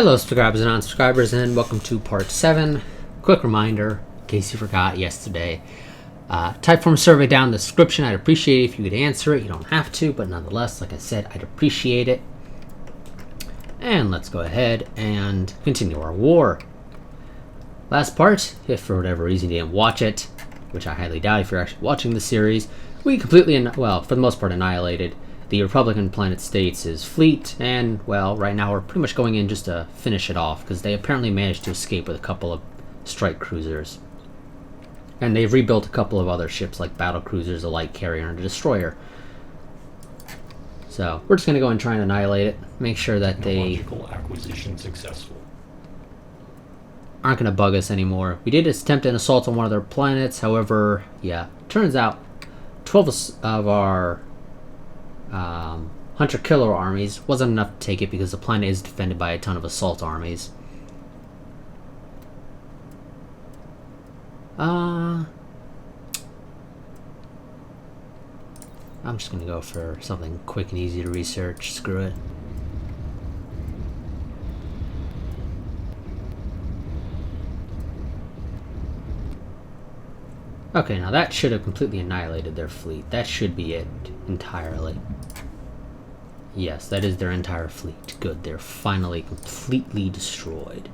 Hello subscribers and non-subscribers, and welcome to part 7. Quick reminder, in case you forgot yesterday, Typeform survey down in the description. I'd appreciate it if you could answer it. You don't have to, but nonetheless, like I said, I'd appreciate it. And let's go ahead and continue our war. Last part, if for whatever reason you didn't watch it, which I highly doubt if you're actually watching the series, we completely, well, for the most part, annihilated the Republican Planet States' fleet, and, well, right now we're pretty much going in just to finish it off, because they apparently managed to escape with a couple of strike cruisers. And they've rebuilt a couple of other ships, like battle cruisers, a light carrier, and a destroyer. So, we're just going to go and try and annihilate it, make sure that they acquisition successful. Aren't going to bug us anymore. We did attempt an assault on one of their planets, however, yeah, turns out 12 of our hunter-killer armies wasn't enough to take it because the planet is defended by a ton of assault armies. I'm just gonna go for something quick and easy to research. Screw it. Okay, now that should have completely annihilated their fleet. That should be it entirely. Yes, that is their entire fleet. Good, they're finally completely destroyed.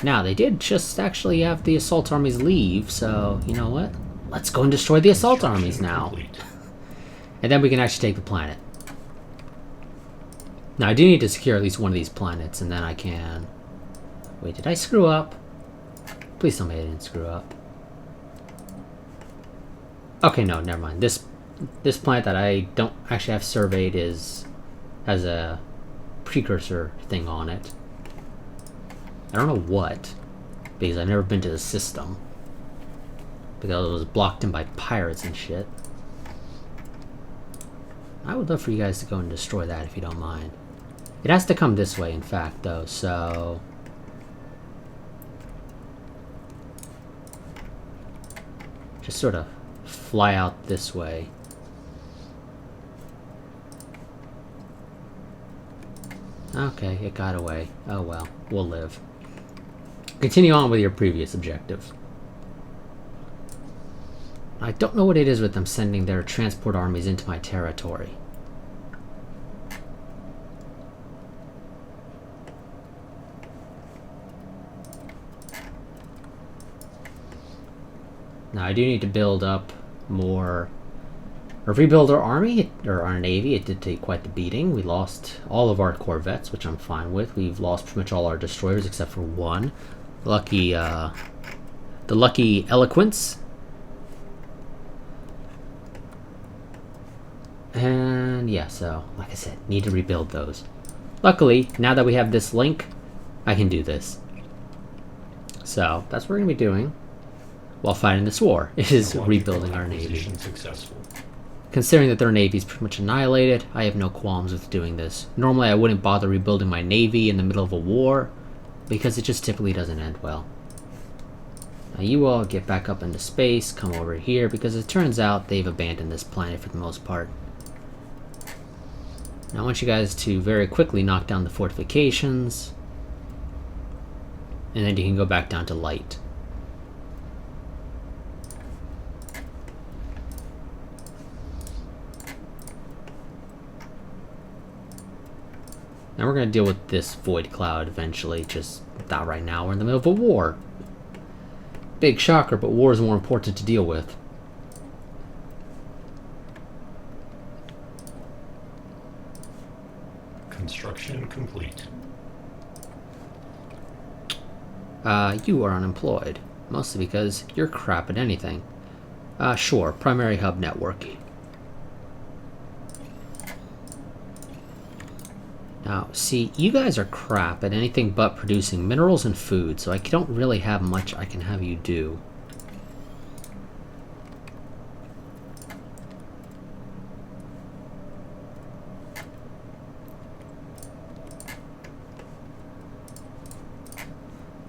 Now, they did just actually have the assault armies leave, so, you know what? Let's go and destroy the assault armies now. And then we can actually take the planet. Now, I do need to secure at least one of these planets, and then I can... Wait, did I screw up? Please tell me I didn't screw up. Okay, no, never mind. This planet that I don't actually have surveyed has a precursor thing on it. I don't know what, because I've never been to the system. Because it was blocked in by pirates and shit. I would love for you guys to go and destroy that if you don't mind. It has to come this way, in fact, though, so... just sort of fly out this way. Okay, it got away. Oh well, we'll live. Continue on with your previous objective. I don't know what it is with them sending their transport armies into my territory. Now I do need to build up more, or rebuild our army, or our navy. It did take quite the beating. We lost all of our corvettes, which I'm fine with. We've lost pretty much all our destroyers except for one. The lucky Eloquence. And yeah, so, like I said, need to rebuild those. Luckily, now that we have this link, I can do this. So, that's what we're going to be doing while fighting this war, is rebuilding our navy. Successful. Considering that their navy is pretty much annihilated, I have no qualms with doing this. Normally I wouldn't bother rebuilding my navy in the middle of a war, because it just typically doesn't end well. Now you all get back up into space, come over here, because it turns out they've abandoned this planet for the most part. Now I want you guys to very quickly knock down the fortifications, and then you can go back down to light. Now we're going to deal with this void cloud eventually, just not right now. We're in the middle of a war. Big shocker, but war is more important to deal with. Construction complete. You are unemployed. Mostly because you're crap at anything. Sure, primary hub network. Now, see, you guys are crap at anything but producing minerals and food, so I don't really have much I can have you do.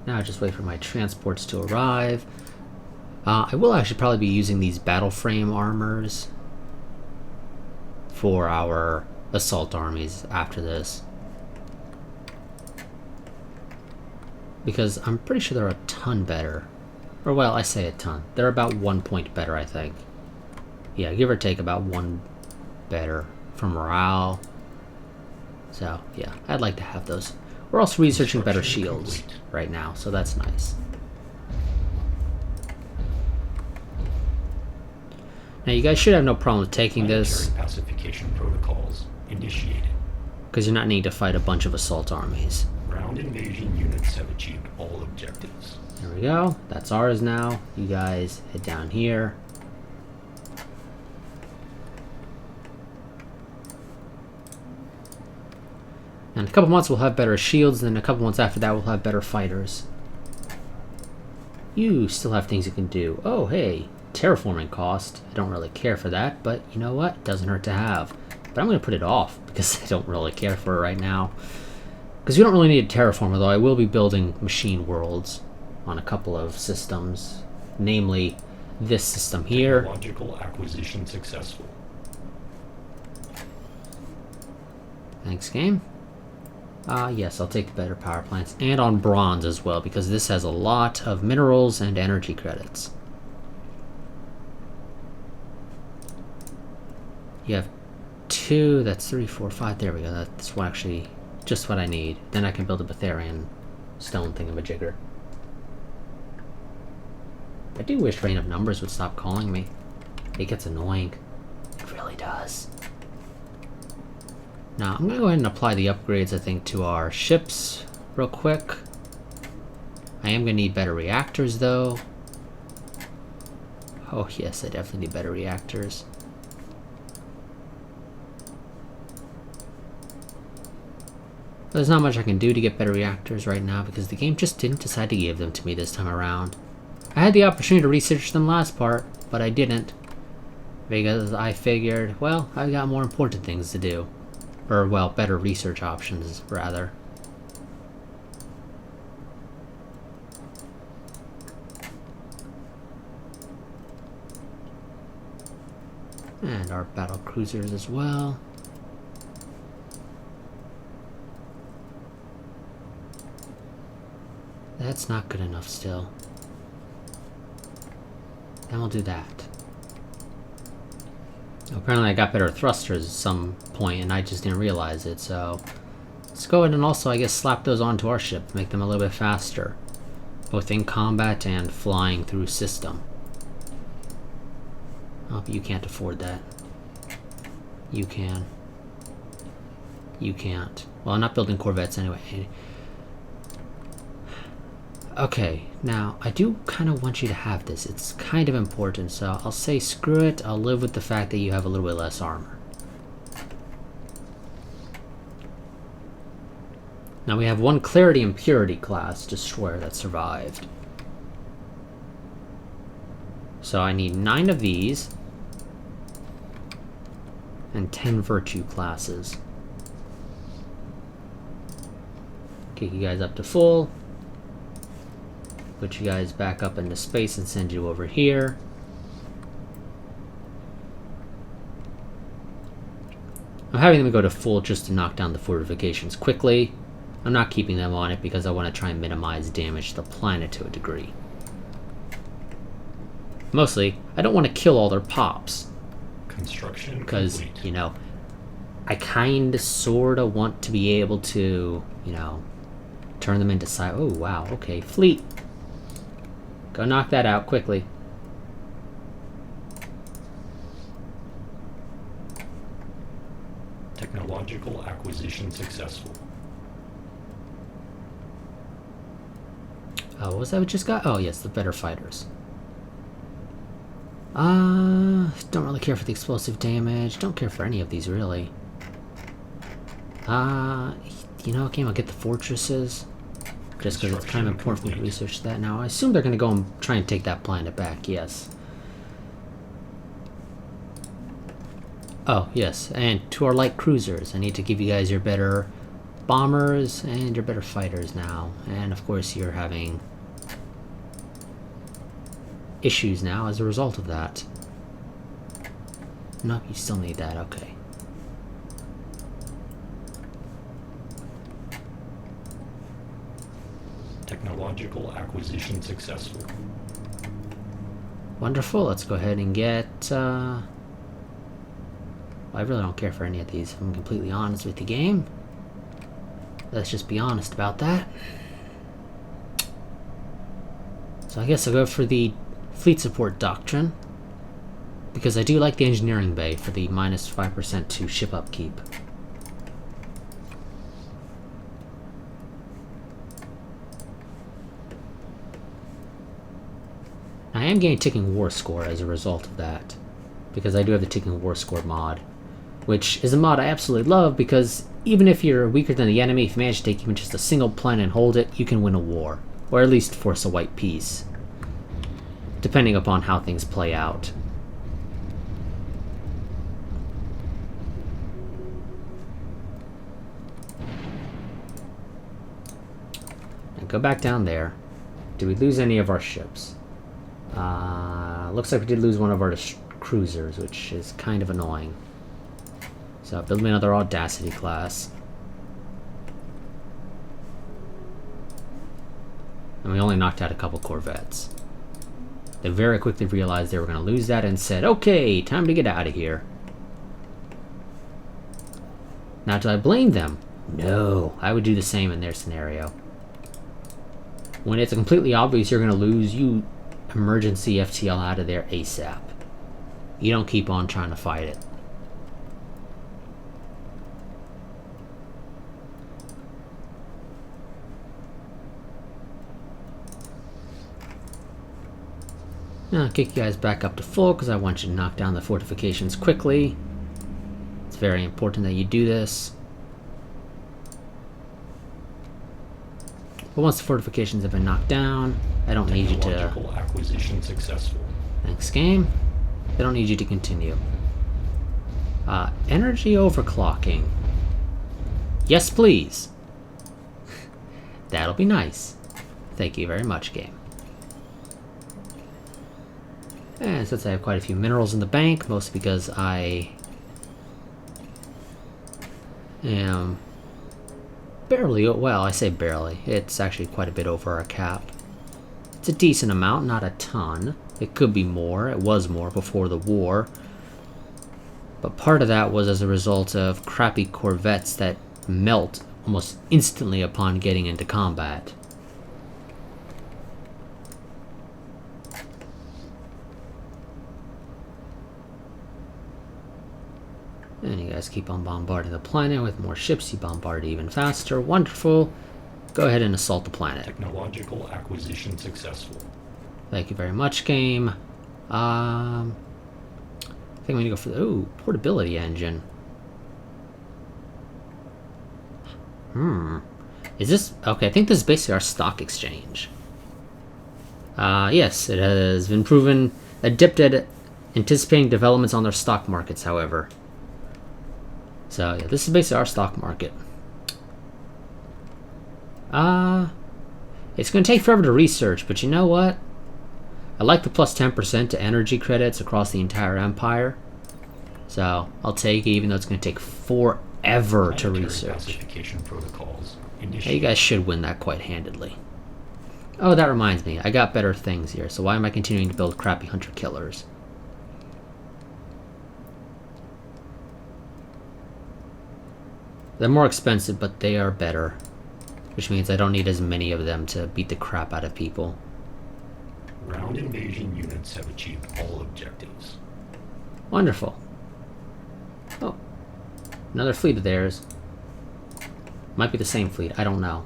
Now I just wait for my transports to arrive. I will actually probably be using these battle frame armors for our assault armies after this. Because I'm pretty sure they're a ton better. Or, well, I say a ton. They're about 1 point better, I think. Yeah, give or take about 1 better for morale. So, yeah, I'd like to have those. We're also researching better shields right now, so that's nice. Now, you guys should have no problem with taking this. Pacification protocols initiated. Because you're not needing to fight a bunch of assault armies. Ground invasion units have achieved all objectives. There we go. That's ours now. You guys head down here. And in a couple months we'll have better shields, and then a couple months after that we'll have better fighters. You still have things you can do. Oh, hey. Terraforming cost. I don't really care for that, but you know what? It doesn't hurt to have. But I'm going to put it off, because I don't really care for it right now. Because we don't really need a terraformer, though. I will be building machine worlds on a couple of systems. Namely, this system here. Technological acquisition successful. Thanks, game. Yes, I'll take the better power plants. And on bronze as well, because this has a lot of minerals and energy credits. You have 2, that's 3, 4, 5, there we go. That's what actually, just what I need. Then I can build a Betharian stone thingamajigger. I do wish Reign of Numbers would stop calling me. It gets annoying. It really does. Now, I'm going to go ahead and apply the upgrades, I think, to our ships real quick. I am going to need better reactors, though. Oh, yes, I definitely need better reactors. There's not much I can do to get better reactors right now because the game just didn't decide to give them to me this time around. I had the opportunity to research them last part, but I didn't. Because I figured, well, I've got more important things to do. Or, well, better research options, rather. And our battle cruisers as well. That's not good enough still. Then we'll do that. Apparently I got better thrusters at some point and I just didn't realize it, so... Let's go ahead and also, I guess, slap those onto our ship, make them a little bit faster. Both in combat and flying through system. Oh, but you can't afford that. You can. You can't. Well, I'm not building Corvettes anyway. Okay, now, I do kind of want you to have this. It's kind of important, so I'll say screw it. I'll live with the fact that you have a little bit less armor. Now we have one Clarity and Purity class destroyer that survived. So I need 9 of these. And 10 Virtue classes. Kick you guys up to full. Put you guys back up into space and send you over here. I'm having them go to full just to knock down the fortifications quickly. I'm not keeping them on it because I want to try and minimize damage to the planet to a degree. Mostly, I don't want to kill all their pops. Construction because, complete. you know, I kind of sort of want to be able to, you know, turn them into oh, wow, okay, fleet. Go knock that out quickly. Technological acquisition successful. Oh, what was that we just got? Oh, yes, the better fighters. Don't really care for the explosive damage. Don't care for any of these, really. You know, game, I'll get the fortresses. Just because it's kind of important for me to research that now. I assume they're going to go and try and take that planet back, yes. Oh, yes, and to our light cruisers, I need to give you guys your better bombers and your better fighters now. And, of course, you're having issues now as a result of that. Nope, you still need that, okay. Technological acquisition successful. Wonderful. Let's go ahead and get... I really don't care for any of these, if I'm completely honest with the game. Let's just be honest about that. So I guess I'll go for the fleet support doctrine, because I do like the engineering bay for the minus 5% to ship upkeep. I am getting ticking war score as a result of that, because I do have the ticking war score mod, which is a mod I absolutely love, because even if you're weaker than the enemy, if you manage to take even just a single planet and hold it, you can win a war, or at least force a white peace, depending upon how things play out. Now go back down there. Did we lose any of our ships? Looks like we did lose one of our cruisers, which is kind of annoying. So build me another Audacity class. And we only knocked out a couple corvettes. They very quickly realized they were going to lose that and said, okay, time to get out of here. Now, do I blame them? No, I would do the same in their scenario. When it's completely obvious you're going to lose, you emergency FTL out of there ASAP. You don't keep on trying to fight it. Now I'll kick you guys back up to full because I want you to knock down the fortifications quickly. It's very important that you do this. But once the fortifications have been knocked down, I don't need you to... Technological acquisition successful. Thanks, game. I don't need you to continue. Energy overclocking. Yes, please. That'll be nice. Thank you very much, game. And since I have quite a few minerals in the bank, mostly because I am barely, well, I say barely, it's actually quite a bit over our cap. It's a decent amount, not a ton. It could be more, it was more before the war. But part of that was as a result of crappy corvettes that melt almost instantly upon getting into combat. And you guys keep on bombarding the planet with more ships. You bombard even faster. Wonderful. Go ahead and assault the planet. Technological acquisition successful. Thank you very much, game. I think we need to go for the portability engine. Is this okay? I think this is basically our stock exchange. Yes, it has been proven adept at anticipating developments on their stock markets, however. So yeah, this is basically our stock market. It's going to take forever to research, but you know what? I like the plus 10% to energy credits across the entire empire. So I'll take it, even though it's going to take forever to research. Protocols. Hey, you guys should win that quite handedly. Oh, that reminds me. I got better things here, so why am I continuing to build crappy hunter-killers? They're more expensive, but they are better. Which means I don't need as many of them to beat the crap out of people. Ground invasion units have achieved all objectives. Wonderful. Oh. Another fleet of theirs. Might be the same fleet, I don't know.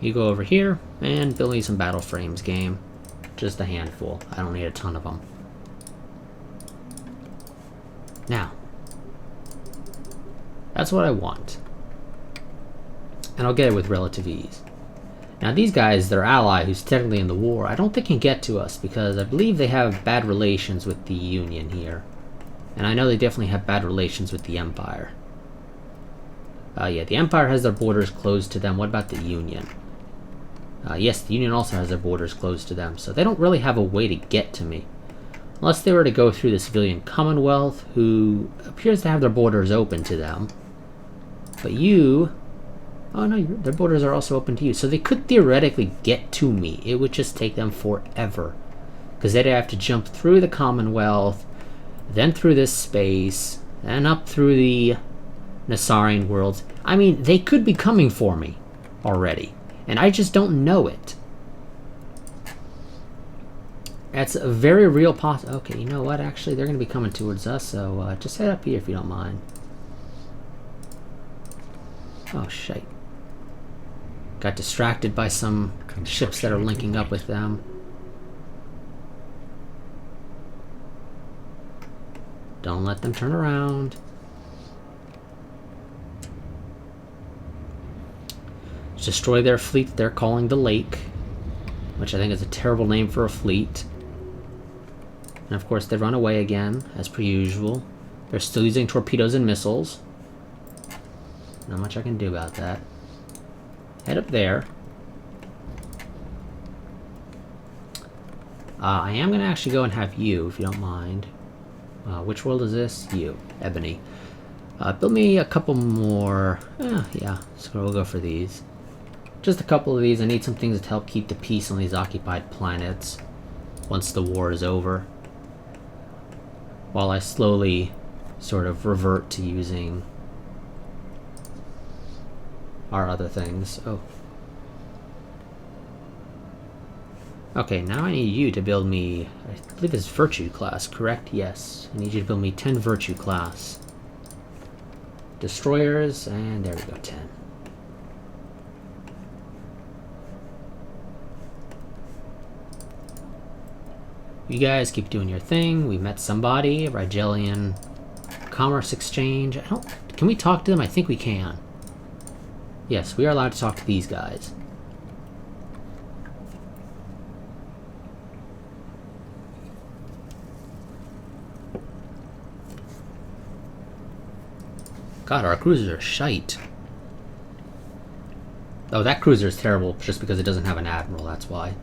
You go over here and build me some battle frames, game. Just a handful. I don't need a ton of them. Now. That's what I want. And I'll get it with relative ease. Now these guys, their ally, who's technically in the war, I don't think can get to us because I believe they have bad relations with the Union here. And I know they definitely have bad relations with the Empire. Yeah, the Empire has their borders closed to them. What about the Union? Yes, the Union also has their borders closed to them, so they don't really have a way to get to me. Unless they were to go through the civilian Commonwealth, who appears to have their borders open to them. But you... Oh no, their borders are also open to you. So they could theoretically get to me. It would just take them forever. Because they'd have to jump through the Commonwealth, then through this space, and up through the Nassarian worlds. I mean, they could be coming for me already. And I just don't know it. That's a very real Okay, you know what? Actually, they're going to be coming towards us, so just head up here if you don't mind. Oh, shite. Got distracted by some ships that are linking up with them. Don't let them turn around. Destroy their fleet they're calling the Lake, which I think is a terrible name for a fleet. And of course they run away again, as per usual. They're still using torpedoes and missiles. Not much I can do about that. Head up there. I am going to actually go and have you, if you don't mind. Which world is this? You. Ebony. Build me a couple more. Yeah, so we'll go for these. Just a couple of these. I need some things to help keep the peace on these occupied planets once the war is over. While I slowly sort of revert to using our other things. Oh. Okay, now I need you to build me, I believe it's Virtue class, correct? Yes. I need you to build me 10 Virtue class destroyers, and there we go, 10. You guys keep doing your thing. We met somebody, Rigelian Commerce Exchange. Can we talk to them? I think we can. Yes, we are allowed to talk to these guys. God, our cruisers are shite. Oh, that cruiser is terrible just because it doesn't have an admiral, that's why.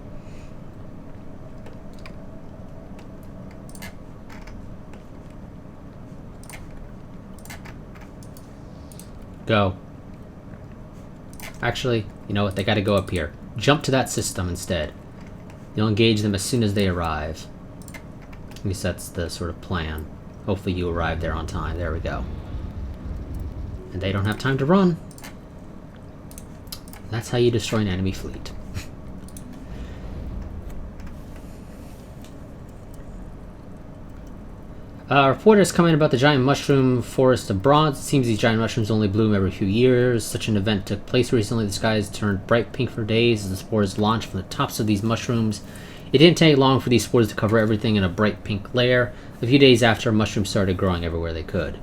Go. Actually, you know what? They gotta go up here. Jump to that system instead. You'll engage them as soon as they arrive. At least that's the sort of plan. Hopefully you arrive there on time. There we go. And they don't have time to run. That's how you destroy an enemy fleet. Reporters comment about the giant mushroom forest of bronze. It seems these giant mushrooms only bloom every few years. Such an event took place recently. The skies turned bright pink for days as the spores launched from the tops of these mushrooms. It didn't take long for these spores to cover everything in a bright pink layer. A few days after, mushrooms started growing everywhere they could.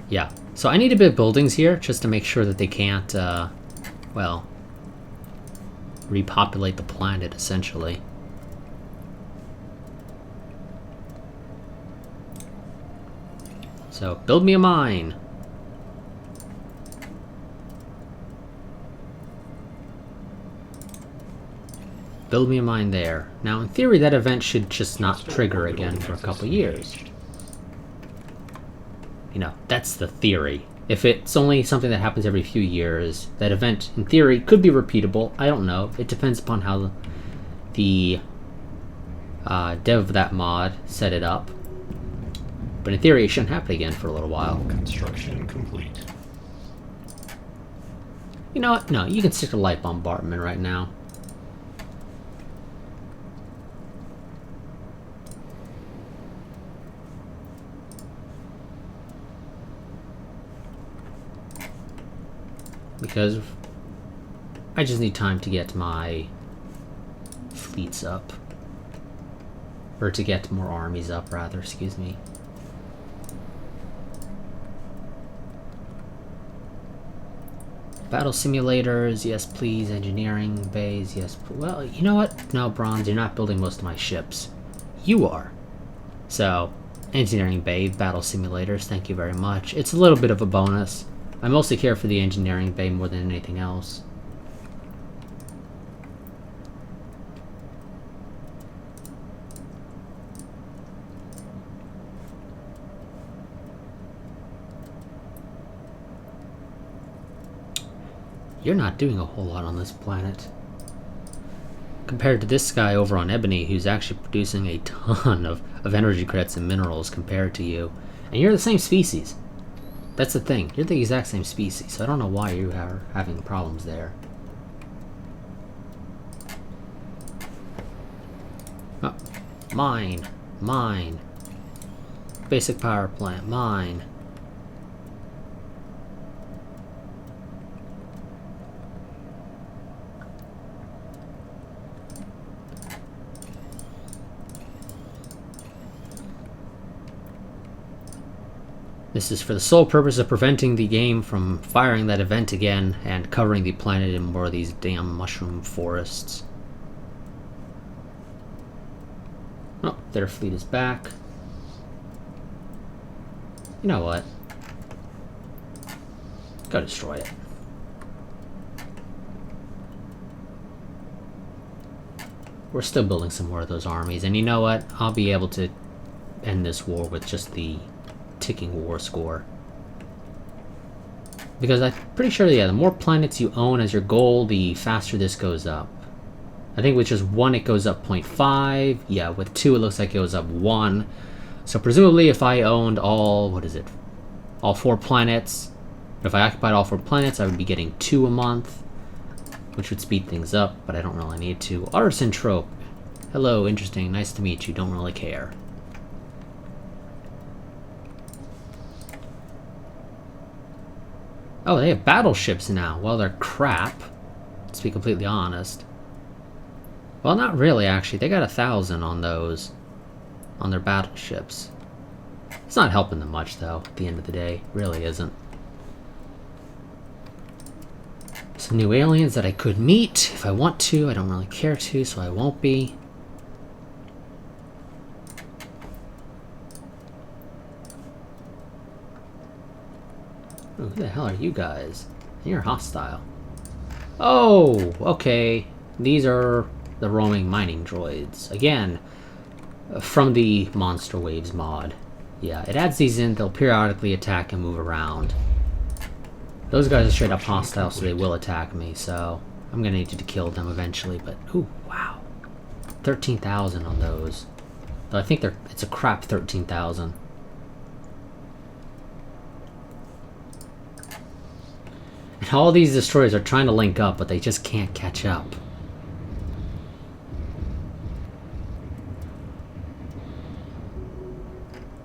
Yeah, so I need to build buildings here just to make sure that they can't, well, repopulate the planet, essentially. So, build me a mine. Build me a mine there. Now, in theory, that event should just not trigger again for a couple years. You know, that's the theory. If it's only something that happens every few years, that event, in theory, could be repeatable. I don't know. It depends upon how the dev of that mod set it up. But in theory, it shouldn't happen again for a little while. Construction complete. You know what? No, you can stick to light bombardment right now. Because I just need time to get my fleets up. Or to get more armies up, rather, excuse me. Battle simulators, yes please. Engineering bays, yes. Well, you know what? No, Bronze, you're not building most of my ships. You are. So, engineering bay, battle simulators, thank you very much. It's a little bit of a bonus. I mostly care for the engineering bay more than anything else. You're not doing a whole lot on this planet. Compared to this guy over on Ebony, who's actually producing a ton of energy credits and minerals compared to you. And you're the same species. That's the thing. You're the exact same species, so I don't know why you are having problems there. Oh, mine. Mine. Basic power plant. Mine. This is for the sole purpose of preventing the game from firing that event again and covering the planet in more of these damn mushroom forests. Oh, their fleet is back. You know what? Go destroy it. We're still building some more of those armies, and you know what? I'll be able to end this war with just the ticking war score. Because I'm pretty sure, yeah, the more planets you own as your goal, the faster this goes up. I think with just 1 it goes up 0.5. Yeah, with 2 it looks like it goes up 1. So presumably if I owned all, what is it? All 4 planets. If I occupied all 4 planets, I would be getting 2 a month, which would speed things up, but I don't really need to. Artisan Trope. Hello, interesting, nice to meet you, don't really care. Oh, they have battleships now. Well, they're crap, to be completely honest. Well, not really, actually. They got 1,000 on those. On their battleships. It's not helping them much, though, at the end of the day. It really isn't. Some new aliens that I could meet if I want to. I don't really care to, so I won't be. Who the hell are you guys? You're hostile. Oh, okay. These are the roaming mining droids. Again, from the Monster Waves mod. Yeah, it adds these in. They'll periodically attack and move around. Those guys are straight up hostile, so they will attack me. So I'm going to need to kill them eventually. But, ooh, wow. 13,000 on those. Though I think it's a crap 13,000. And all these destroyers are trying to link up, but they just can't catch up.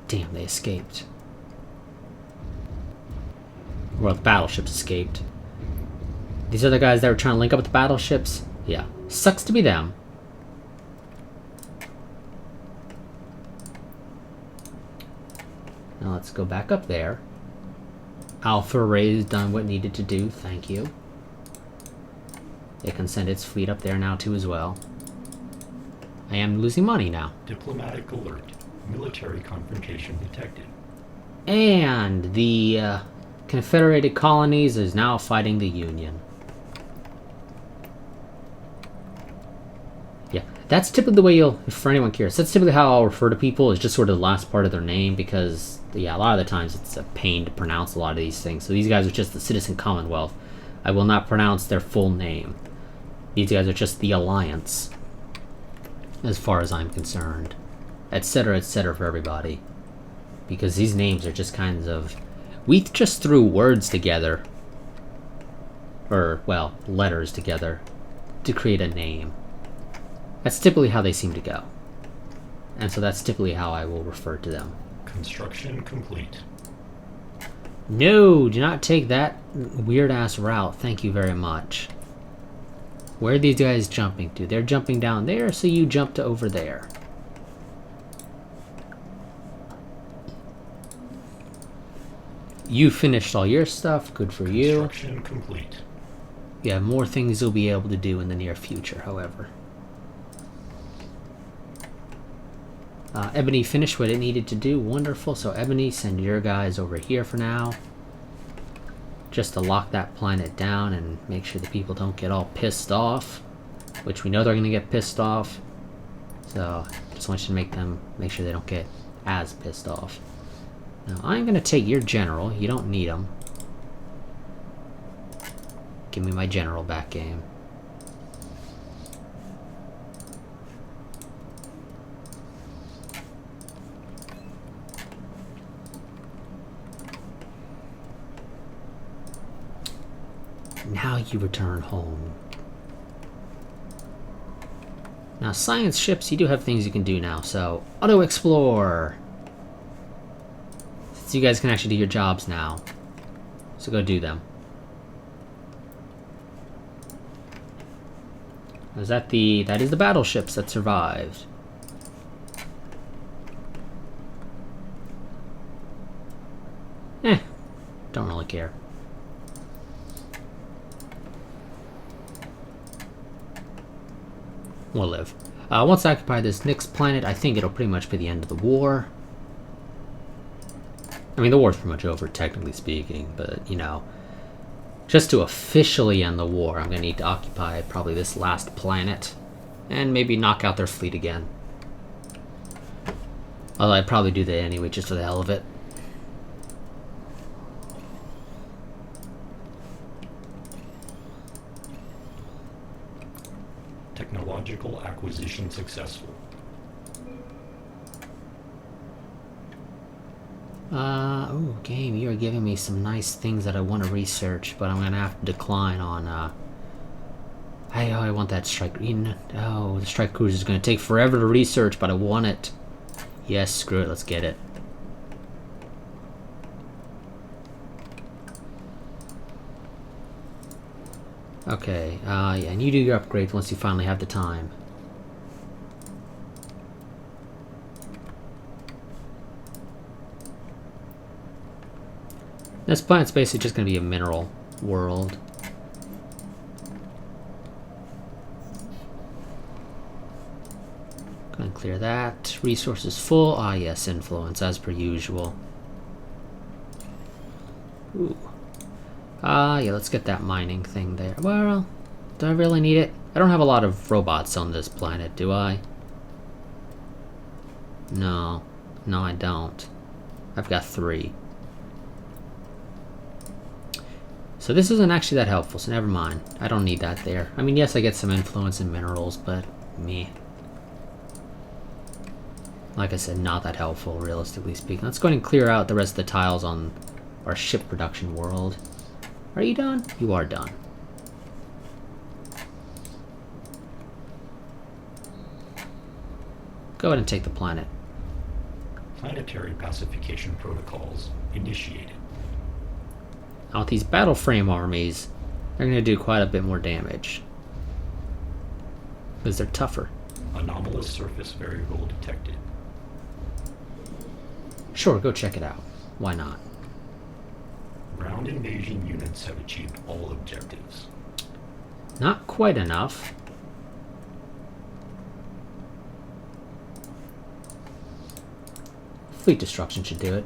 Damn, they escaped. Well, the battleships escaped. These are the guys that were trying to link up with the battleships? Yeah. Sucks to be them. Now let's go back up there. Alpha Ray's done what it needed to do, thank you. It can send its fleet up there now too as well. I am losing money now. Diplomatic alert. Military confrontation detected. And the Confederated Colonies is now fighting the Union. Yeah, that's typically the way you'll, for anyone curious, that's typically how I'll refer to people, is just sort of the last part of their name, because, yeah, a lot of the times it's a pain to pronounce a lot of these things. So these guys are just the Citizen Commonwealth. I will not pronounce their full name. These guys are just the Alliance, as far as I'm concerned. Etc., etc. for everybody. Because these names are just kinds of... We just threw words together. Or, well, letters together. To create a name. That's typically how they seem to go. And so that's typically how I will refer to them. Construction complete. No, do not take that weird-ass route. Thank you very much. Where are these guys jumping to? They're jumping down there, so you jump to over there. You finished all your stuff. Good for you. Construction complete. You have more things you'll be able to do in the near future, however. Ebony finished what it needed to do. Wonderful. So Ebony, send your guys over here for now. Just to lock that planet down and make sure the people don't get all pissed off. Which we know they're going to get pissed off. So just want you to make sure they don't get as pissed off. Now I'm going to take your general. You don't need him. Give me my general back game. Now you return home. Now, science ships, you do have things you can do now, so auto-explore! So you guys can actually do your jobs now. So go do them. That is the battleships that survived. Don't really care. We'll live. Once I occupy this next planet, I think it'll pretty much be the end of the war. I mean, the war's pretty much over, technically speaking, but, you know, just to officially end the war, I'm going to need to occupy probably this last planet, and maybe knock out their fleet again. Although I'd probably do that anyway, just for the hell of it. Technological acquisition successful. Oh, game, you're giving me some nice things that I want to research, but I'm gonna have to decline on, I want that strike. Oh, the strike cruiser is gonna take forever to research, but I want it. Yes, screw it, let's get it. Okay, yeah, and you do your upgrades once you finally have the time. This planet's basically just going to be a mineral world. Going to clear that. Resources full. Ah, yes, influence, as per usual. Ooh. Yeah, let's get that mining thing there. Well, do I really need it? I don't have a lot of robots on this planet, do I? No. No, I don't. I've got 3. So this isn't actually that helpful, so never mind. I don't need that there. I mean, yes, I get some influence in minerals, but meh. Like I said, not that helpful, realistically speaking. Let's go ahead and clear out the rest of the tiles on our ship production world. Are you done? You are done. Go ahead and take the planet. Planetary pacification protocols initiated. Now with these battle frame armies, they're going to do quite a bit more damage. Because they're tougher. Anomalous surface variable detected. Sure, go check it out. Why not? Ground invasion units have achieved all objectives. Not quite enough. Fleet destruction should do it.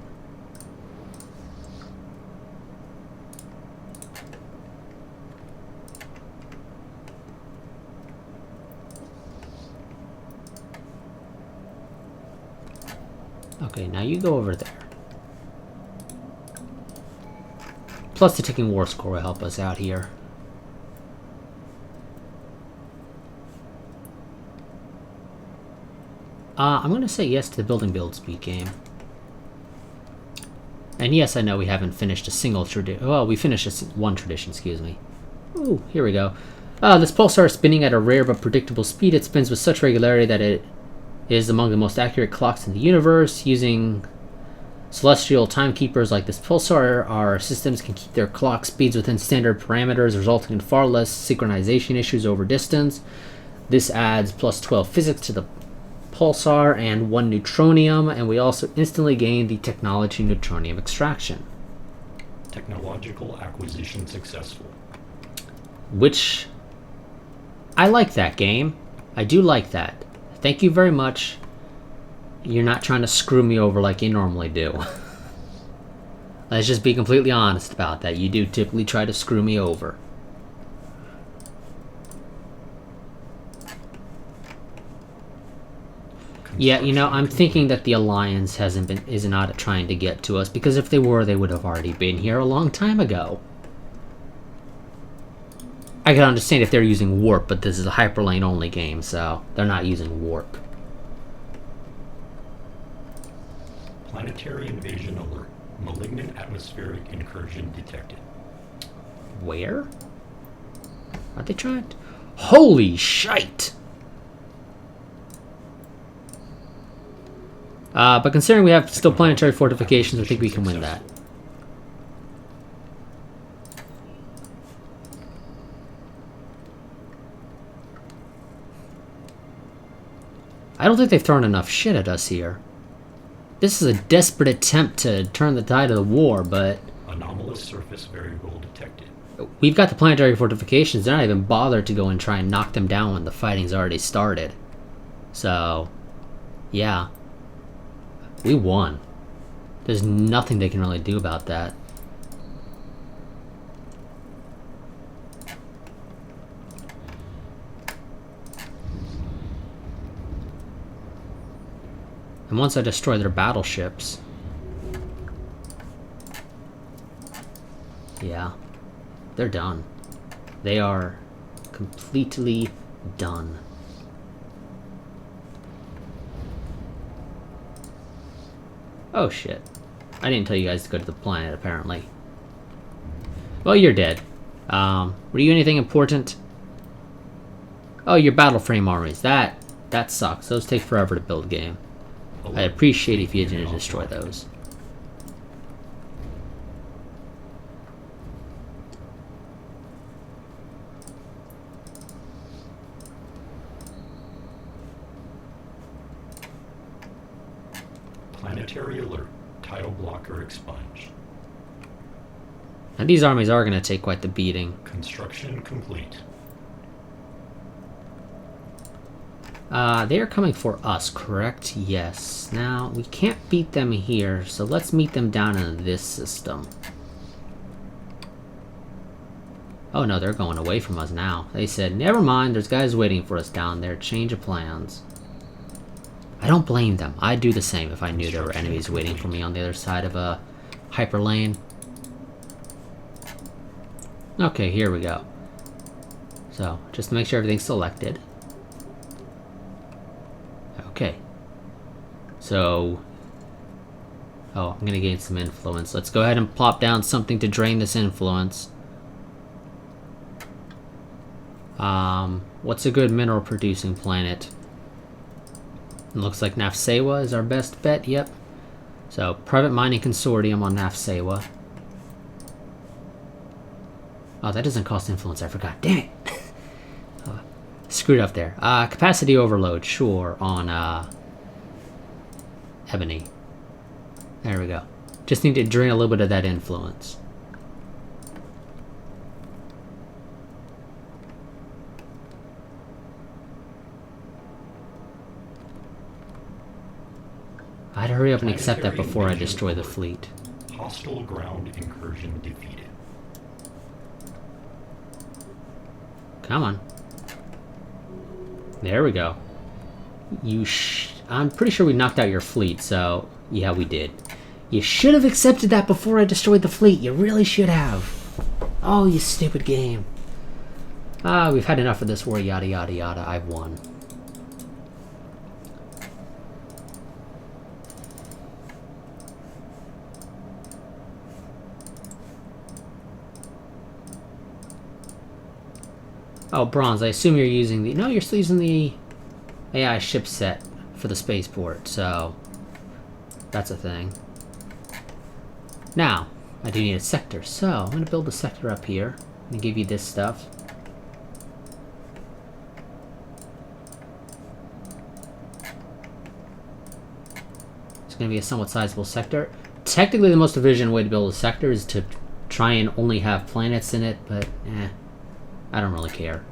Okay, now you go over there. Plus the ticking war score will help us out here. I'm going to say yes to the building build speed game. And yes, I know we haven't finished a single tradition. Well, we finished one tradition, excuse me. Ooh, here we go. This pulsar is spinning at a rare but predictable speed. It spins with such regularity that it is among the most accurate clocks in the universe. Using celestial timekeepers like this pulsar, our systems can keep their clock speeds within standard parameters, resulting in far less synchronization issues over distance. This adds plus 12 physics to the pulsar and 1 neutronium, and we also instantly gain the technology neutronium extraction. Technological acquisition successful. Which, I like that game. I do like that. Thank you very much. You're not trying to screw me over like you normally do. Let's just be completely honest about that. You do typically try to screw me over. Yeah, you know, I'm thinking that the Alliance is not trying to get to us, because if they were, they would have already been here a long time ago. I can understand if they're using warp, but this is a hyperlane only game, so they're not using warp. Planetary invasion alert. Malignant atmospheric incursion detected. Where? Are they trying to... Holy shite! But considering we have still planetary fortifications, I think we can win that. I don't think they've thrown enough shit at us here. This is a desperate attempt to turn the tide of the war, but... Anomalous surface variable detected. We've got the planetary fortifications. They're not even bothered to go and try and knock them down when the fighting's already started. So, yeah. We won. There's nothing they can really do about that. And once I destroy their battleships... Yeah. They're done. They are completely done. Oh shit. I didn't tell you guys to go to the planet, apparently. Well, you're dead. Were you anything important? Oh, your battle frame armies. That sucks. Those take forever to build game. I'd appreciate if you didn't destroy those. Planetary alert. Tile blocker expunged. And these armies are going to take quite the beating. Construction complete. They are coming for us, correct? Yes. Now, we can't beat them here, so let's meet them down in this system. Oh no, they're going away from us now. They said, never mind, there's guys waiting for us down there. Change of plans. I don't blame them. I'd do the same if I knew there were enemies waiting for me on the other side of a hyperlane. Okay, here we go. So, just to make sure everything's selected. Okay. So... Oh, I'm gonna gain some influence. Let's go ahead and plop down something to drain this influence. What's a good mineral producing planet? It looks like Nafsewa is our best bet, yep. So, private mining consortium on Nafsewa. Oh, that doesn't cost influence, I forgot. Damn it! Screwed up there. Capacity overload, sure, on, Ebony. There we go. Just need to drain a little bit of that influence. I'd hurry up and accept that before I destroy the fleet. Hostile ground incursion defeated. Come on. There we go. I'm pretty sure we knocked out your fleet, so... Yeah, we did. You should have accepted that before I destroyed the fleet. You really should have. Oh, you stupid game. We've had enough of this war, yada yada yada. I've won. Oh, bronze. I assume you're using the... No, you're still using the AI ship set for the spaceport, so... That's a thing. Now, I do need a sector, so I'm going to build a sector up here. I'm going to give you this stuff. It's going to be a somewhat sizable sector. Technically, the most efficient way to build a sector is to try and only have planets in it, but I don't really care.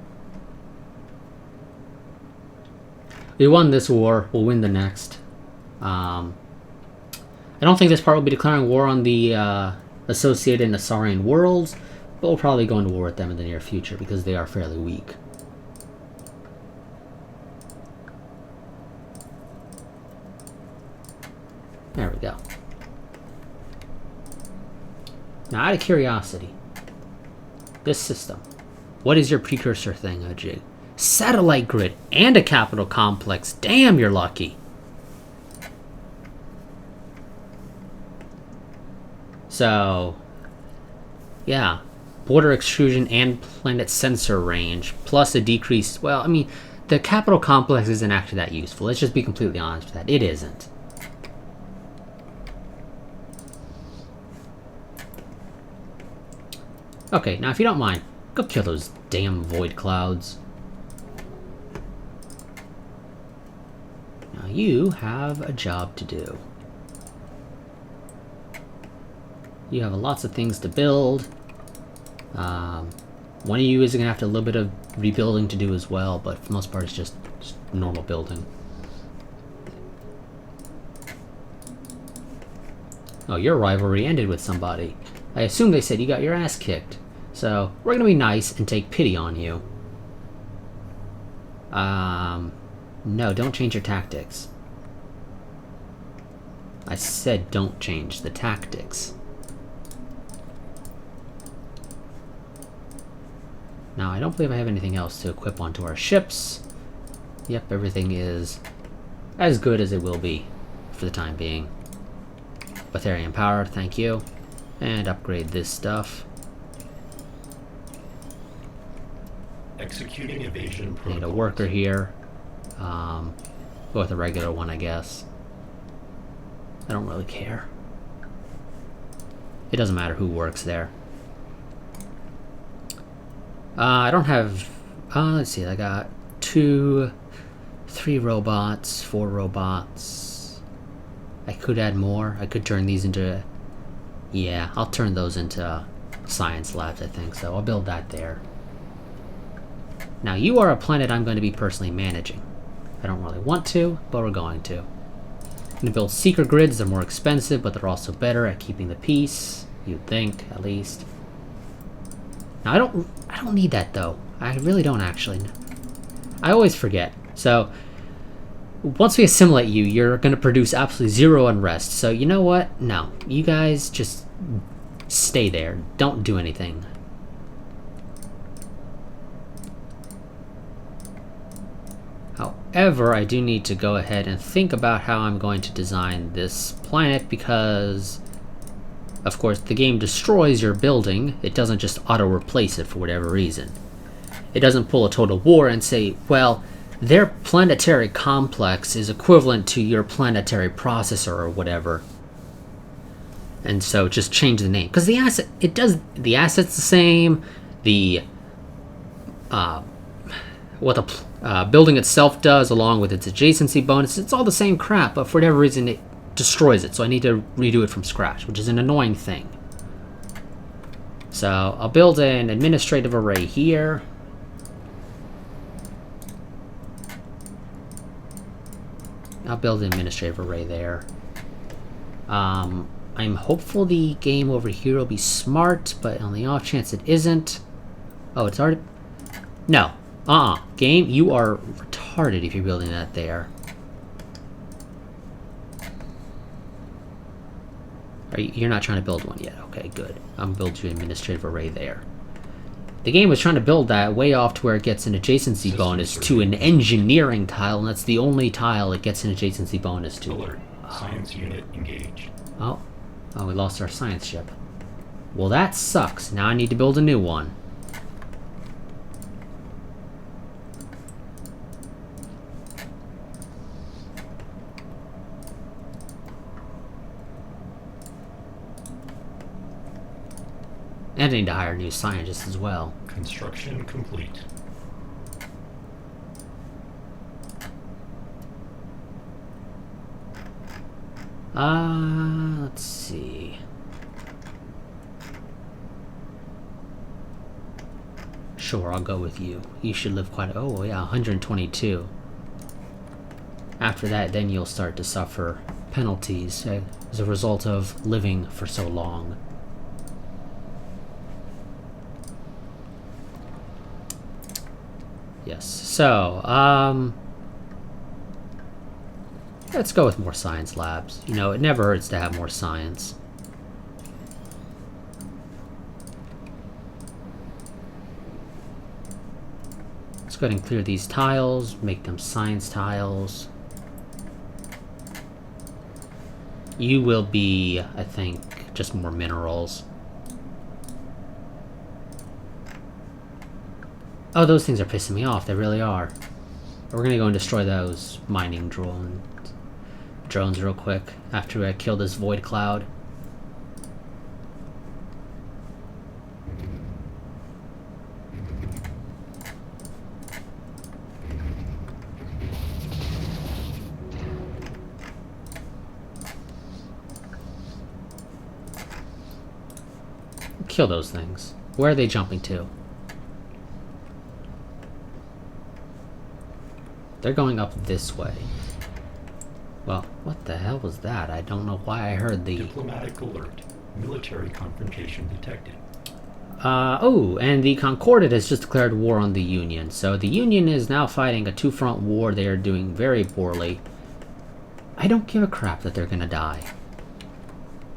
We won this war, we'll win the next. I don't think this part will be declaring war on the associated Nasarian worlds, but we'll probably go into war with them in the near future because they are fairly weak. There we go. Now, out of curiosity, this system, What is your precursor thing, Jig? Satellite grid and a capital complex. Damn, you're lucky. So, yeah. Border extrusion and planet sensor range, plus a decreased... Well, I mean, the capital complex isn't actually that useful. Let's just be completely honest with that. It isn't. Okay, now if you don't mind, go kill those damn void clouds. Now you have a job to do. You have lots of things to build. One of you is going to have a little bit of rebuilding to do as well, but for the most part it's just normal building. Oh, your rivalry ended with somebody. I assume they said you got your ass kicked. So, we're going to be nice and take pity on you. No, don't change your tactics. I said don't change the tactics. Now, I don't believe I have anything else to equip onto our ships. Yep, everything is as good as it will be for the time being. Betharian power, thank you. And upgrade this stuff. Executing evasion protocols. Need a worker here. Go with a regular one, I guess. I don't really care. It doesn't matter who works there. I don't have... let's see, I got 3 robots, 4 robots. I could add more. I could turn these into... Yeah, I'll turn those into science labs, I think, so I'll build that there. Now, you are a planet I'm going to be personally managing. I don't really want to, but we're going to. I'm going to build seeker grids. They're more expensive, but they're also better at keeping the peace. You'd think, at least. Now, I don't need that, though. I really don't, actually. I always forget. So, once we assimilate you, you're going to produce absolutely 0 unrest. So, you know what? No. You guys just stay there. Don't do anything. However, I do need to go ahead and think about how I'm going to design this planet because, of course, the game destroys your building. It doesn't just auto-replace it for whatever reason. It doesn't pull a total war and say, well, their planetary complex is equivalent to your planetary processor or whatever. And so just change the name. Because the asset, the asset's the same, what the building itself does, along with its adjacency bonus, it's all the same crap, but for whatever reason it destroys it, so I need to redo it from scratch, which is an annoying thing. So I'll build an administrative array here. I'll build an administrative array there. I'm hopeful the game over here will be smart, but on the off chance it isn't. Oh, it's already... No. Game, you are retarded if you're building that there. You're not trying to build one yet. Okay, good. I'm building you an administrative array there. The game was trying to build that way off to where it gets an adjacency bonus to an engineering tile, and that's the only tile it gets an adjacency bonus to. Alert. Science unit engaged. Oh, we lost our science ship. Well, that sucks. Now I need to build a new one. And I need to hire new scientists as well. Construction complete. Let's see. Sure, I'll go with you. You should live quite... Oh, yeah, 122. After that, then you'll start to suffer penalties as a result of living for so long. Yes, so, let's go with more science labs. You know, it never hurts to have more science. Let's go ahead and clear these tiles, make them science tiles. You will be, I think, just more minerals. Oh, those things are pissing me off. They really are. We're gonna go and destroy those mining drones real quick after I kill this void cloud. Kill those things. Where are they jumping to? They're going up this way. Well, what the hell was that? I don't know why I heard the... Diplomatic alert. Military confrontation detected. Oh, and the Concordat has just declared war on the Union. So the Union is now fighting a two-front war. They are doing very poorly. I don't give a crap that they're gonna die.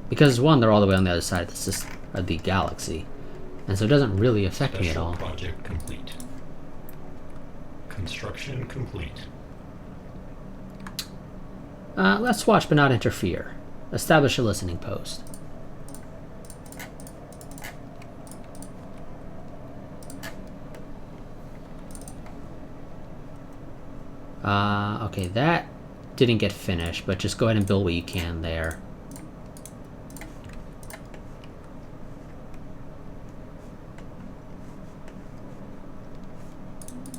Because, one, they're all the way on the other side of the system, of the galaxy. And so it doesn't really affect me at all. Project complete. Construction complete. Let's watch but not interfere. Establish a listening post. Okay, that didn't get finished, but just go ahead and build what you can there.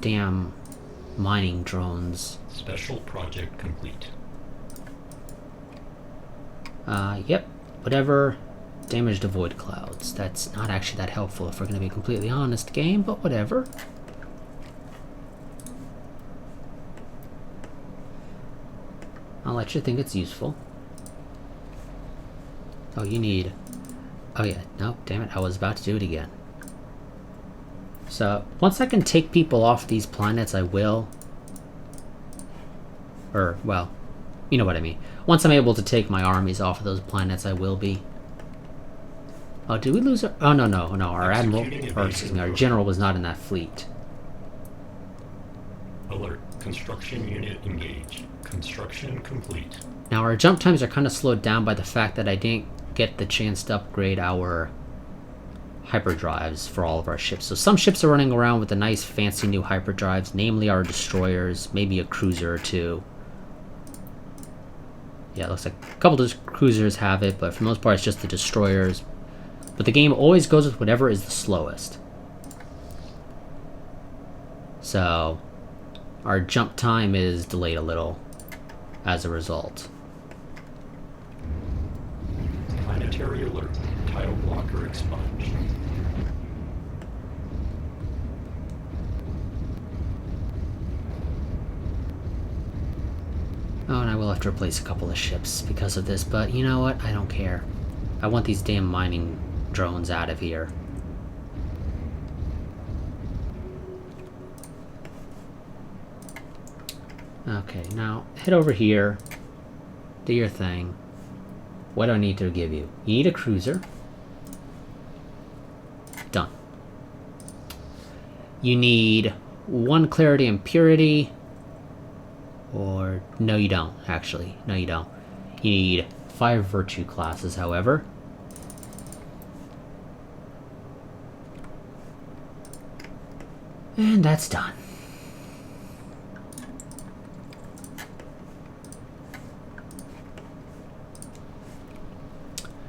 Damn mining drones. Special project complete. Yep. Whatever. Damage to void clouds. That's not actually that helpful if we're going to be completely honest, game, but whatever. I'll let you think it's useful. Oh, you need... Oh yeah, no, damn it, I was about to do it again. So, once I can take people off these planets, I will. Or, well, you know what I mean. Once I'm able to take my armies off of those planets, I will be. Oh, did we lose our... Oh, no, our admiral... Or, excuse me, our general was not in that fleet. Alert. Construction unit engaged. Construction complete. Now, our jump times are kind of slowed down by the fact that I didn't get the chance to upgrade our hyperdrives for all of our ships. So some ships are running around with the nice fancy new hyperdrives, namely our destroyers, maybe a cruiser or two. Yeah, it looks like a couple of cruisers have it, but for the most part it's just the destroyers. But the game always goes with whatever is the slowest. So our jump time is delayed a little as a result. Planetary alert. Tile blocker expunged. Oh, and I will have to replace a couple of ships because of this, but you know what? I don't care. I want these damn mining drones out of here. Okay, now head over here. Do your thing. What do I need to give you? You need a cruiser. Done. You need 1 clarity and purity. Or, no you don't, actually. No you don't. You need 5 virtue classes, however. And that's done.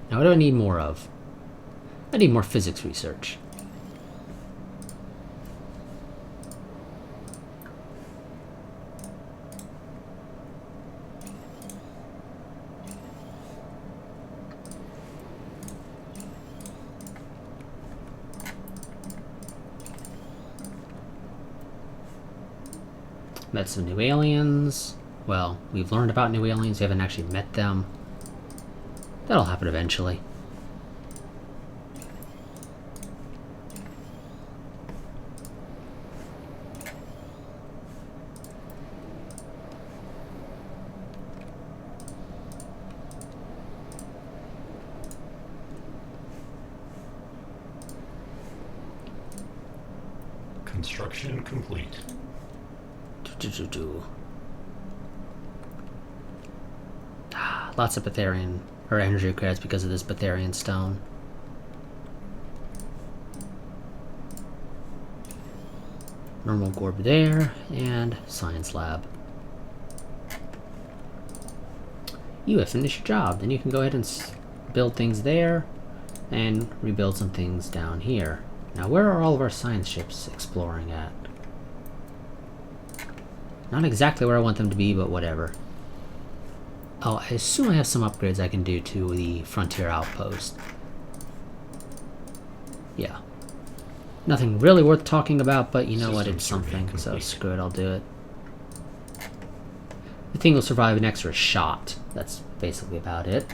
Now what do I need more of? I need more physics research. Met some new aliens. Well, we've learned about new aliens, we haven't actually met them. That'll happen eventually. Construction complete. Lots of Betharian, or energy credits because of this Betharian stone. Normal Gorb there, and science lab. You have finished your job. Then you can go ahead and build things there, and rebuild some things down here. Now, where are all of our science ships exploring at? Not exactly where I want them to be, but whatever. Oh, I assume I have some upgrades I can do to the Frontier Outpost. Yeah. Nothing really worth talking about, but you know what, it's something, so screw it, I'll do it. The thing will survive an extra shot. That's basically about it.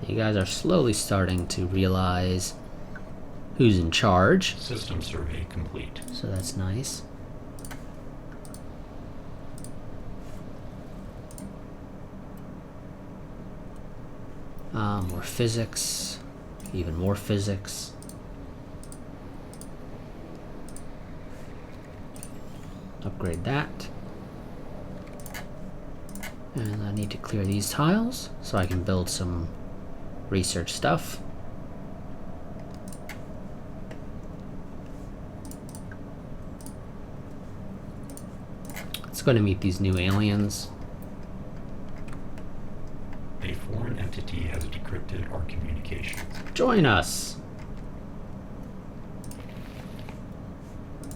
You guys are slowly starting to realize who's in charge. System survey complete. So that's nice. More physics. Even more physics. Upgrade that. And I need to clear these tiles so I can build some research stuff. Let's go to meet these new aliens. A foreign entity has decrypted our communications. Join us.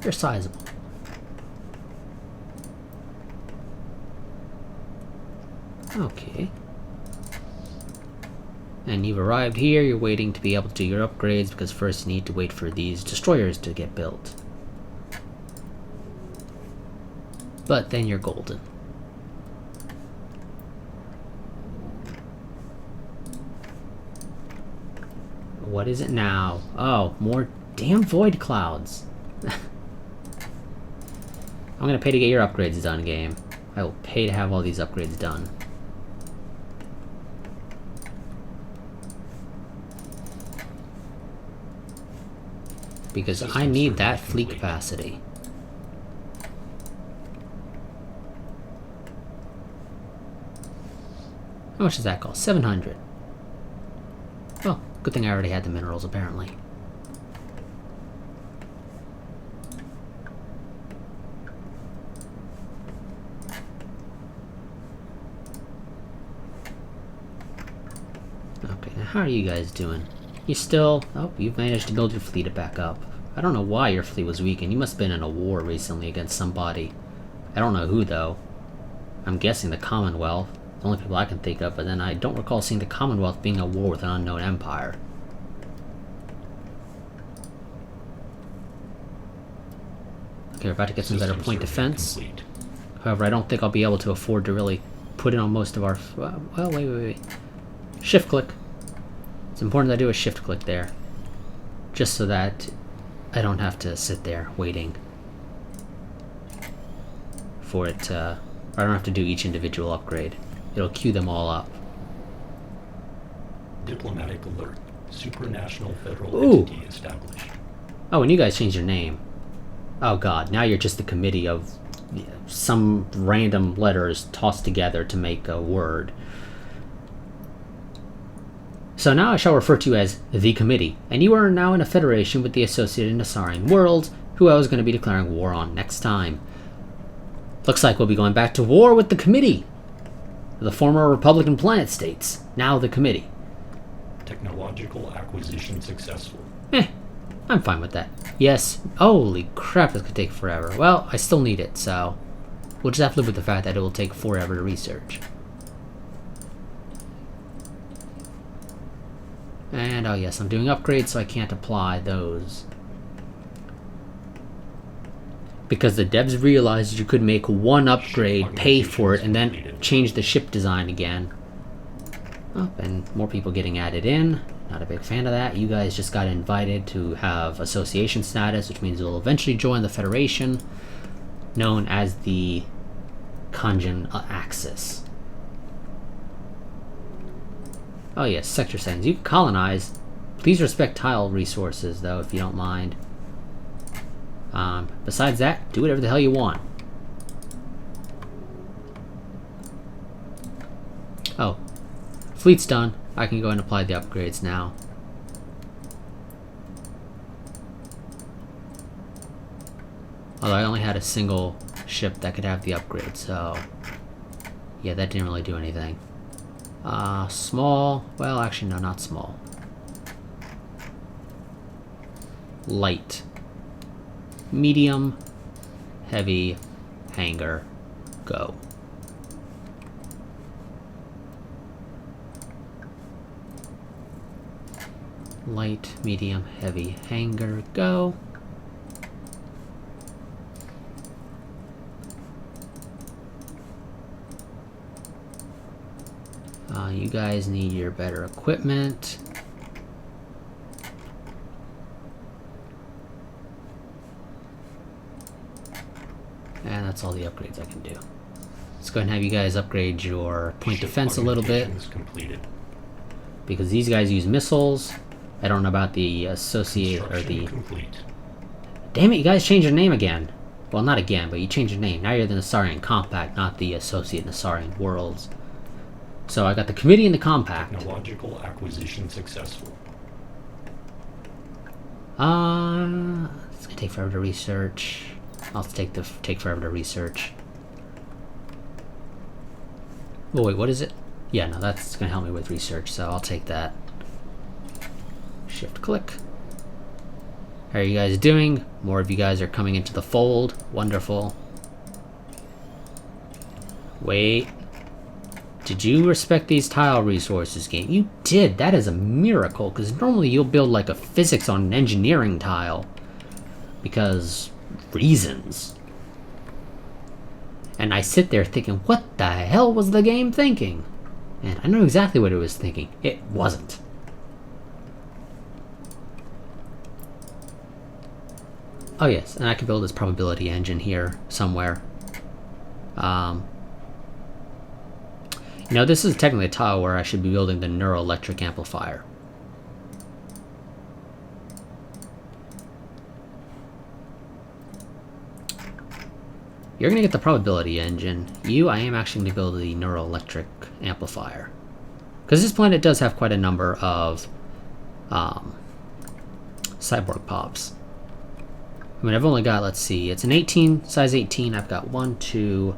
You're sizable. Okay. And you've arrived here, you're waiting to be able to do your upgrades because first you need to wait for these destroyers to get built. But then you're golden. What is it now? Oh, more damn void clouds. I'm gonna pay to get your upgrades done, game. I will pay to have all these upgrades done. Because I need that fleet capacity. How much does that cost? 700. Well, good thing I already had the minerals, apparently. Okay, now how are you guys doing? You still... Oh, you've managed to build your fleet back up. I don't know why your fleet was weakened. You must have been in a war recently against somebody. I don't know who, though. I'm guessing the Commonwealth. The only people I can think of, but then I don't recall seeing the Commonwealth being at war with an unknown empire. Okay, we're about to get some better point defense. Complete. However, I don't think I'll be able to afford to really put in on most of our... Well, wait. Shift click. It's important that I do a shift click there. Just so that I don't have to sit there waiting for it to... I don't have to do each individual upgrade. It'll queue them all up. Diplomatic alert. Supranational federal Ooh. entity established. Oh, and you guys changed your name. Oh god, now you're just a committee of some random letters tossed together to make a word. So now I shall refer to you as the committee, and you are now in a federation with the associated Nassarian worlds, who I was going to be declaring war on next time. Looks like we'll be going back to war with the committee. The former Republican planet states, now the committee. Technological acquisition successful. I'm fine with that. Yes, holy crap, this could take forever. Well, I still need it, so we'll just have to live with the fact that it will take forever to research. And, oh yes, I'm doing upgrades, so I can't apply those. Because the devs realized you could make one upgrade, pay for it, and then change the ship design again. Oh, and more people getting added in. Not a big fan of that. You guys just got invited to have association status, which means you'll eventually join the Federation, known as the Kanjan Axis. Oh yes, sector settings. You can colonize. Please respect tile resources, though, if you don't mind. Besides that, do whatever the hell you want. Oh, fleet's done. I can go and apply the upgrades now. Although I only had a single ship that could have the upgrade, so yeah, that didn't really do anything. Small. Well, actually, no, not small. Light. Medium. Heavy. Hangar. Go. Light, medium, heavy, hangar, go. You guys need your better equipment. And that's all the upgrades I can do. Let's go ahead and have you guys upgrade your point defense a little bit. Because these guys use missiles. I don't know about the associate or the... Damn it, you guys changed your name again. Well, not again, but you changed your name. Now you're the Nassarian Compact, not the Associate Nassarian Worlds. So I got the Committee and the Compact. Technological acquisition successful. It's gonna take forever to research. I'll take forever to research. Oh wait, what is it? Yeah, no, that's gonna help me with research, so I'll take that. Shift click. How are you guys doing? More of you guys are coming into the fold. Wonderful. Wait. Did you respect these tile resources, game? You did. That is a miracle, because normally you'll build like a physics on an engineering tile. Because reasons. And I sit there thinking, what the hell was the game thinking? And I know exactly what it was thinking. It wasn't. Oh yes, and I can build this probability engine here somewhere. You know, this is technically a tile where I should be building the neuroelectric amplifier. You're gonna get the probability engine. You, I am actually gonna build the neuroelectric amplifier. Because this planet does have quite a number of cyborg pops. I mean, I've only got, let's see, it's an 18, size 18. I've got 1, 2,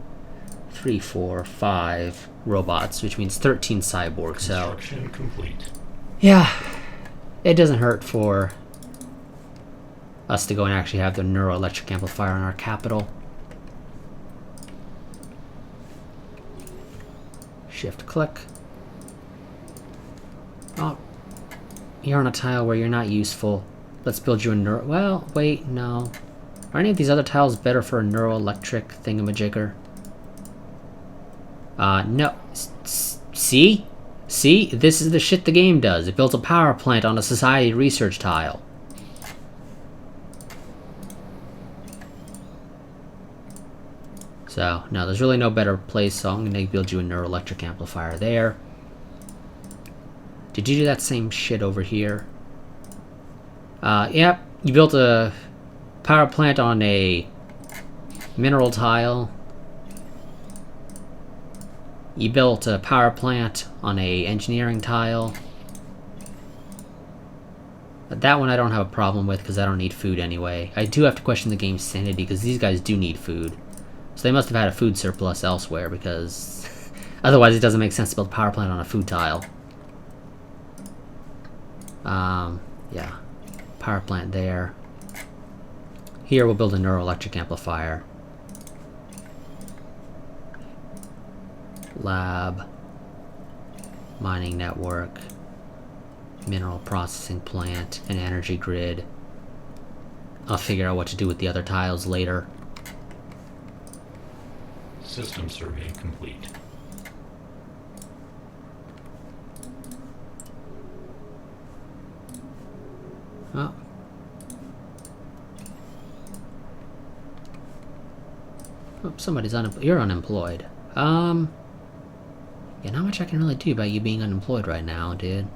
3, 4, 5 robots, which means 13 cyborgs. So, Construction complete. Yeah, it doesn't hurt for us to go and actually have the neuroelectric amplifier in our capital. Shift click. Oh, you're on a tile where you're not useful. Let's build you a neuro... Well, wait, no. Are any of these other tiles better for a neuroelectric thingamajigger? No. See? See? This is the shit the game does. It builds a power plant on a society research tile. So, no, there's really no better place, so I'm going to build you a neuroelectric amplifier there. Did you do that same shit over here? Yep, you built a power plant on a mineral tile. You built a power plant on a engineering tile. But that one I don't have a problem with because I don't need food anyway. I do have to question the game's sanity because these guys do need food. So they must have had a food surplus elsewhere because otherwise it doesn't make sense to build a power plant on a food tile. Yeah. Power plant there. Here we'll build a neuroelectric amplifier. Lab. Mining network. Mineral processing plant. An energy grid. I'll figure out what to do with the other tiles later. System survey complete. Oh. Oh, somebody's unemployed. You're unemployed. Yeah, not much I can really do about you being unemployed right now, dude.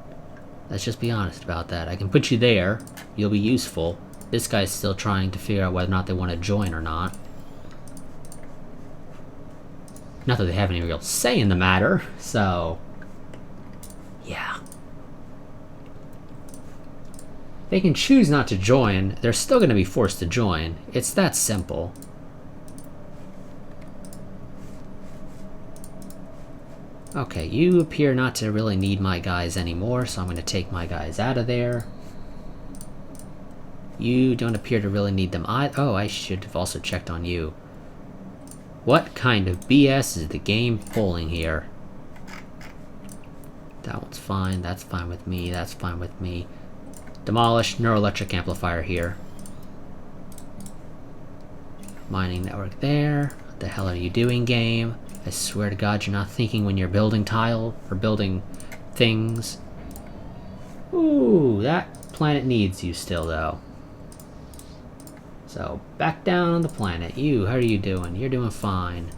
Let's just be honest about that. I can put you there. You'll be useful. This guy's still trying to figure out whether or not they want to join or not. Not that they have any real say in the matter, so... yeah. They can choose not to join. They're still going to be forced to join. It's that simple. Okay, you appear not to really need my guys anymore, so I'm going to take my guys out of there. You don't appear to really need them either. Oh, I should have also checked on you. What kind of BS is the game pulling here? That one's fine. That's fine with me. That's fine with me. Demolish neuroelectric amplifier here. Mining network there. What the hell are you doing, game? I swear to God, you're not thinking when you're building tile or building things. Ooh, that planet needs you still, though. So, back down on the planet. You, how are you doing? You're doing fine.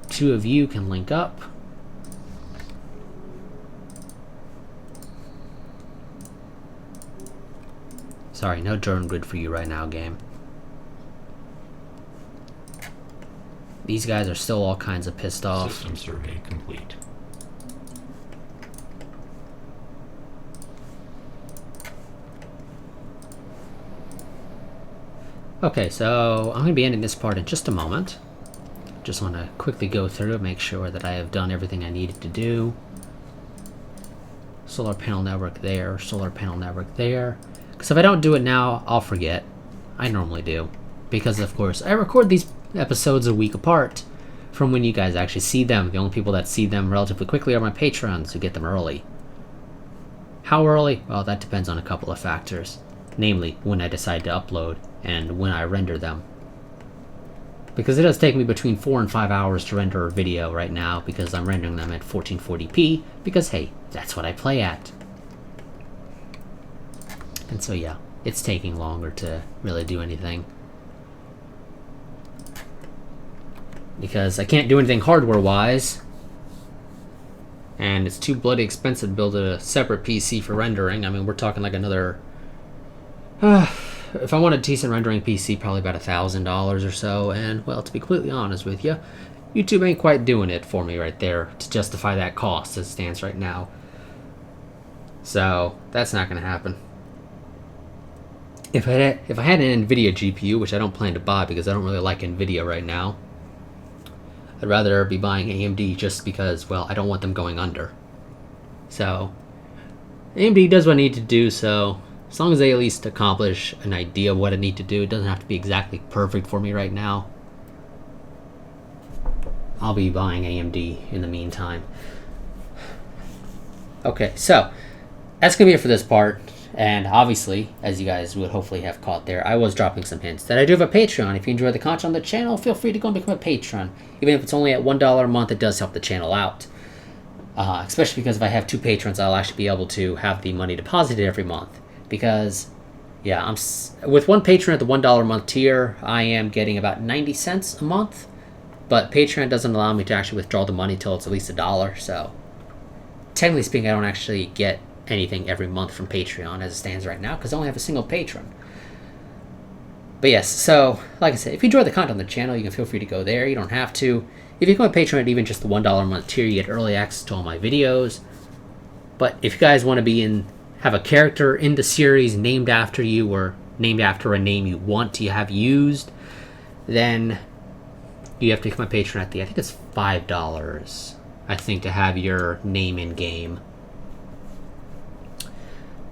Two of you can link up. Sorry, no drone grid for you right now, game. These guys are still all kinds of pissed off. System survey complete. Okay, so I'm going to be ending this part in just a moment. Just want to quickly go through and make sure that I have done everything I needed to do. Solar panel network there, solar panel network there. Because if I don't do it now, I'll forget. I normally do. Because, of course, I record these episodes a week apart from when you guys actually see them. The only people that see them relatively quickly are my patrons who get them early. How early? Well, that depends on a couple of factors. Namely, when I decide to upload and when I render them. Because it does take me between 4 and 5 hours to render a video right now because I'm rendering them at 1440p because, hey, that's what I play at. And so, yeah, it's taking longer to really do anything. Because I can't do anything hardware-wise. And it's too bloody expensive to build a separate PC for rendering. I mean, we're talking like another... if I want a decent rendering PC, probably about $1,000 or so. And, well, to be completely honest with you, YouTube ain't quite doing it for me right there to justify that cost as it stands right now. So, that's not going to happen. If I had an NVIDIA GPU, which I don't plan to buy because I don't really like NVIDIA right now, I'd rather be buying AMD just because, well, I don't want them going under. So, AMD does what I need to do, so as long as they at least accomplish an idea of what I need to do, it doesn't have to be exactly perfect for me right now. I'll be buying AMD in the meantime. Okay, so that's going to be it for this part. And obviously, as you guys would hopefully have caught there, I was dropping some hints that I do have a Patreon. If you enjoy the content on the channel, feel free to go and become a patron. Even if it's only at $1 a month, it does help the channel out. Especially because if I have 2 patrons, I'll actually be able to have the money deposited every month. Because, yeah, with one patron at the $1 a month tier, I am getting about 90 cents a month. But Patreon doesn't allow me to actually withdraw the money till it's at least $1. So, technically speaking, I don't actually get anything every month from Patreon as it stands right now because I only have a single patron. But yes, so like I said, if you enjoy the content on the channel, you can feel free to go there. You don't have to. If you go on Patreon at even just the $1 a month tier, you get early access to all my videos. But if you guys want to have a character in the series named after you or named after a name you want to have used, then you have to become a patron at I think it's $5, I think, to have your name in game.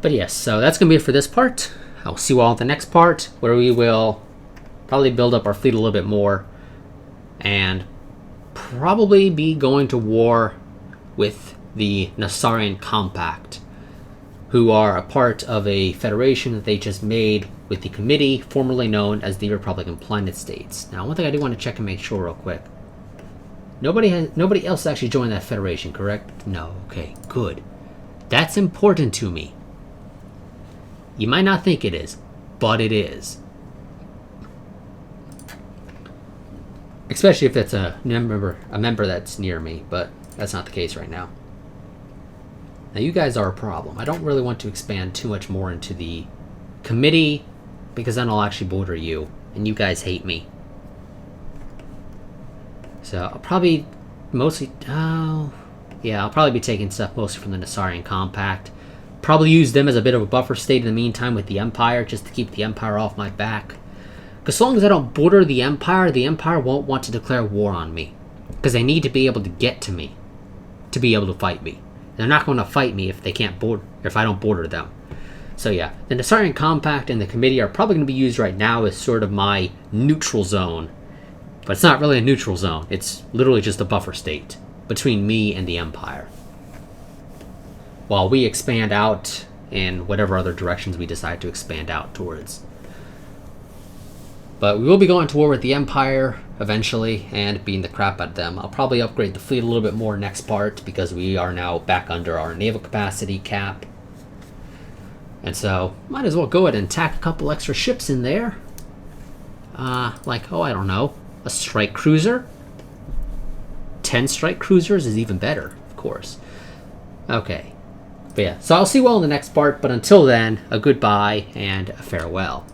But yes, so that's going to be it for this part. I'll see you all at the next part, where we will probably build up our fleet a little bit more, and probably be going to war with the Nassarian Compact, who are a part of a federation that they just made with the Committee, formerly known as the Republican Planet States. Now, one thing I do want to check and make sure real quick. Nobody else actually joined that federation, correct? No. Okay, good. That's important to me. You might not think it is, but it is. Especially if it's a member that's near me, but that's not the case right now. Now you guys are a problem. I don't really want to expand too much more into the committee, because then I'll actually border you, and you guys hate me. So I'll probably mostly... yeah, I'll probably be taking stuff mostly from the Nassarian Compact. Probably use them as a bit of a buffer state in the meantime with the Empire, just to keep the Empire off my back. Because as long as I don't border the Empire won't want to declare war on me. Because they need to be able to get to me to be able to fight me. They're not going to fight me if they can't border, if I don't border them. So yeah, the Nassarian Compact and the Committee are probably going to be used right now as sort of my neutral zone. But it's not really a neutral zone. It's literally just a buffer state between me and the Empire, while we expand out in whatever other directions we decide to expand out towards. But we will be going to war with the Empire eventually and beating the crap out of them. I'll probably upgrade the fleet a little bit more next part because we are now back under our naval capacity cap. And so, might as well go ahead and tack a couple extra ships in there. Like, I don't know, a strike cruiser? 10 strike cruisers is even better, of course. Okay. But yeah, so I'll see you all in the next part, but until then, a goodbye and a farewell.